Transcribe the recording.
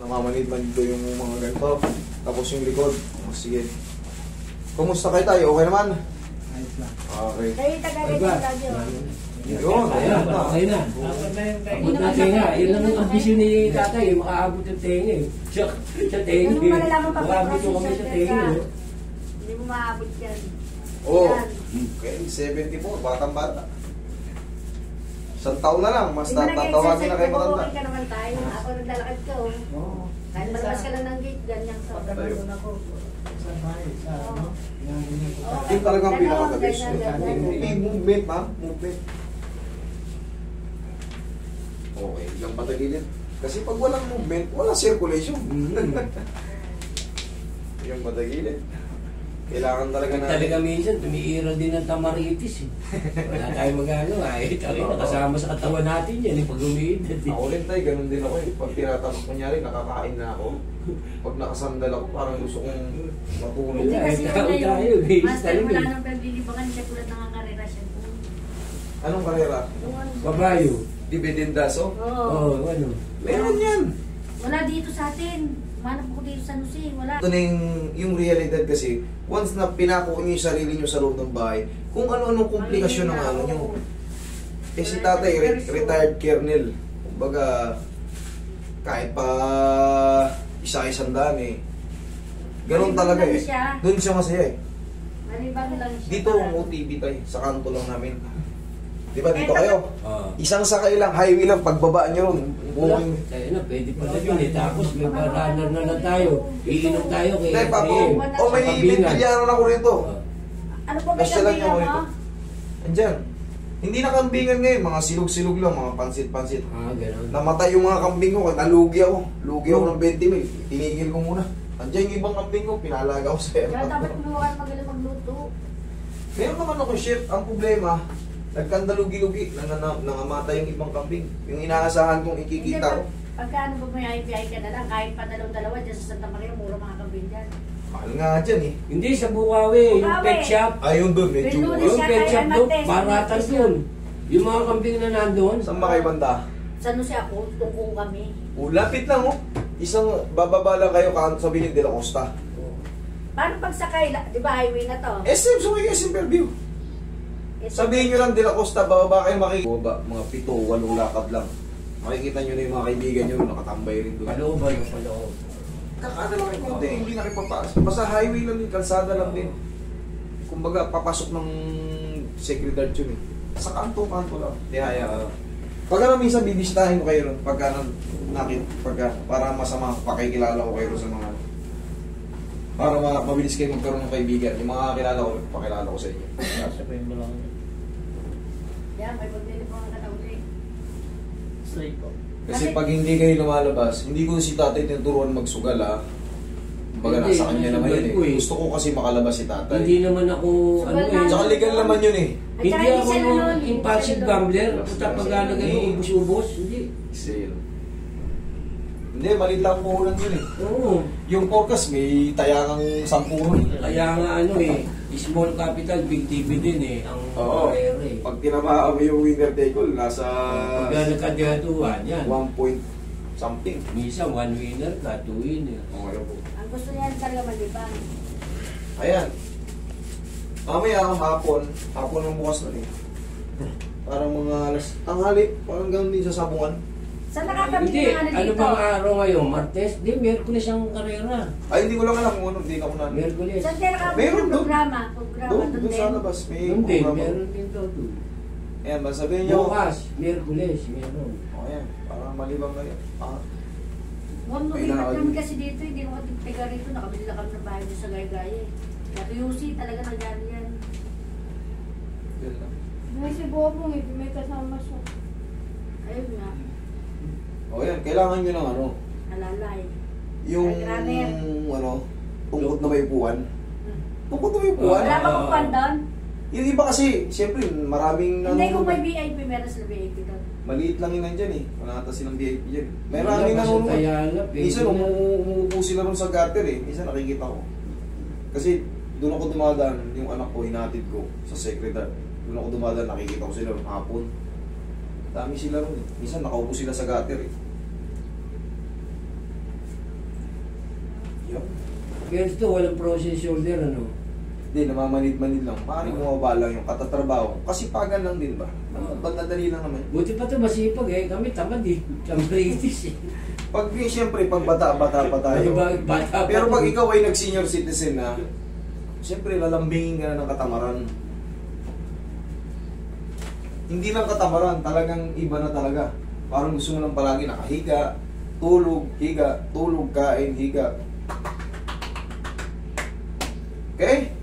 namamanid-manid ko yung mga ganito. Tapos yung likod. Oh, sige. Kumusta kayo tayo? Okay naman? Ayos lang. Okay. Kayo taga-ganyan lagi o. Yun, Ayan, okay na. Abot na tenga. Yun lang ang ambisyon ni tatay. Makaabot yung tenga eh. Sa tenga Ano mo malalaman pag makaabot yung kami sa tenga. Hindi mo maabot yan. Oo. Yan. Okay, 74. Batang-bata. Isang taon na lang. Mas Hindi mo tatawagin na kayo nag-exercise, matanda. okay ka naman tayo. Ako naglalakad ka o. Oo. Kahit malabas ka lang ng gate, ganyan sa Pagkakaroon ako sa bahay, sa ano, ginagawa ko. Oo. Yung talagang Ganun, pinaka-best. ganyan, ganyan. May movement, ma'am. Movement. Okay, yung patagilid. Kasi pag walang movement, walang circulation. Yung patagilid. Kailangan talaga na... Talaga minsan, tumiira din ng tamaritis eh. Wala tayong magagawa eh. Talaga nakasama sa katawan natin yan eh, pag umiidad eh. Ako rin tayo, ganun din ako eh. Pag tinatakot kunyari, nakakain na ako. Pag nakasandal ako, parang gusto kong matulog. Hindi kasi Tao yun na tayo, yun. eh. Master, Talaga. wala nang paglilibangan siya tulad ng karera siya. Anong karera? Babayo. Dividendaso? Oo. Oo, ano. Meron yan! Wala dito sa atin. Manap ko dito sa Jose. Wala. Ito na yung realidad kasi, once na pinako niyo yung sarili niyo sa loob ng bahay, kung ano-anong komplikasyon ng ano niyo. Eh si tatay, retired colonel. Kumbaga, kahit pa isa-isang daan eh. Ganun talaga eh. Doon siya masaya eh. Malibang lang siya. Dito ang OTB tayo, sa kanto lang namin. Di ba dito kayo? Oo. Isang sakay lang, highway lang, pagbaba niyo ron. Wala. Tayo na, pwede pala yun eh. Tapos may runner na lang tayo. Iinom tayo kay Dahil papo, ATM. o may binilyaran ako rito. Ano po ba Basta lang kambingan yung mo? Andyan. Hindi na kambingan ngayon, mga silog-silog lang, mga pansit-pansit. Ah, gano'n. Namatay yung mga kambing ko, nalugi ako. Lugi ako ng 20 mil. Tinigil ko muna. Andiyan yung ibang kambing ko, pinalaga ko sa Kaya dapat kumuha ka magaling magluto. Meron naman ako chef, ang problema, nagkandalugi-lugi, nangamatay yung ibang kambing. Yung inaasahan kong ikikita ko. Pagka ano ba may IPI ka na lang, kahit pa dalawa dyan sa Santa Maria, mura mga kambing dyan. Mahal nga dyan eh. Hindi, sa Bukawi, yung Bukawi. pet shop. Ayun doon, medyo. Lunes Yung siya, pet kaya shop doon, Martes, baratan Martes yun. Yung mga kambing na nandun. Saan ba kayo banda? Sa Jose ako, tungkong kami. Lapit lang oh. Isang bababa lang kayo sa Bilid de la Costa. Paano pagsakay? Di ba highway na to? SM, so kayo SM Fairview. Sabihin nyo lang de la Costa, bababa kayo makikita. Mga 7-8 lakad lang. Makikita nyo na yung mga kaibigan nyo nakatambay rin doon. Palooban yung paloob. Kakada lang kayo konti, hindi na kayo papasok. Basta highway lang din, kalsada lang din. Kumbaga, papasok ng secretary yun eh. Sa kanto-kanto lang. Dihaya. Pagka minsan bibisitahin ko kayo ron, para masama pakikilala ko kayo sa mga para mabilis kayo magkaroon ng kaibigan. Yung mga kilala ko, pakilala ko sa inyo. Yan, may paglilibangan ka na uli. Slay ko. Kasi pag hindi kayo lumalabas, hindi ko si tatay tinuturuan magsugal ha. Kumbaga Hindi, nasa kanya naman yun ko eh. eh. Gusto ko kasi makalabas si tatay. Hindi naman ako, ano eh. Tsaka legal naman yun eh. At Hindi saka ako isa na yung nun, impulsive isa na nun. gambler. Punta paglalagay ko ubus-ubos. Hindi. Sale. Hindi, maliit lang puhunan yun eh. Oo. Yung forecast may tayangang 10. Kaya nga ano eh, small capital, big dividend eh. Ang Oo. rare eh. Pag tinamaan mo yung winner take all, nasa Pagka nagkadiyatuhan, yan. 1 point something. Minsan, one winner ka, two winner. Okay po. Ang gusto niya talaga malibang. Ayan. Mamaya hapon ang bukas na eh. Parang mga alas, tanghali, parang gano'n din sa sabungan. Saan nakakabili Hindi, ng ano ano dito? bang araw ngayon? Martes? Di, Merkulis ang karera. Ay, hindi ko lang alam kung ano, hindi ako na. Merkulis. Saan tayo nakakabili Meron ng doon. programa? Doon Doon sa din. labas, may Hindi, programa. meron din daw doon. Ayan, sabihin nyo. Bukas, Merkulis, meron. O ayan, parang malibang na yan. Huwag Ay, lumipat nakakabili. kami kasi dito, hindi mo katiptiga rito, nakabili lang kami ng bahay dito sa Gaya-Gaya. Kaya UC talaga nangyari yan. Yan lang. May si Bobo, may kasama siya. Ayun nga, O yan, kailangan nyo ng ano, alalay. yung Ay, grabe. ano, tungkot na may upuan. Tungkot na may upuan. Wala ba kung pan doon? Yung iba kasi, siyempre, maraming Hindi, kung may VIP, meron sila VIP doon. Maliit lang yun nandyan eh. Wala ata silang VIP dyan. May Wala maraming pa sa nanonood. Tayala, Minsan pwede na. umuupo sila ron sa gutter eh. Minsan nakikita ko. Kasi doon ako dumadaan, yung anak ko, hinatid ko sa secretary. Doon ako dumadaan, nakikita ko sila ron hapon. Dami sila ron eh. Minsan nakaupo sila sa gutter eh. Yup. Kaya ito, walang frozen shoulder, ano? Hindi, namamanid-manid lang. Maaaring bumaba lang yung katatrabaho. Kasi pagan lang din ba? Madali lang naman. Buti pa ito masipag eh. Kami tamad eh. Tamaritis eh. Pag siyempre, pag bata-bata pa tayo. Bata pa. Pero pag ikaw ay nag-senior citizen na, siyempre lalambingin ka na ng katamaran. Hindi lang katamaran, talagang iba na talaga. Parang gusto mo lang palagi nakahiga, tulog, higa, tulog, kain, higa. Okay?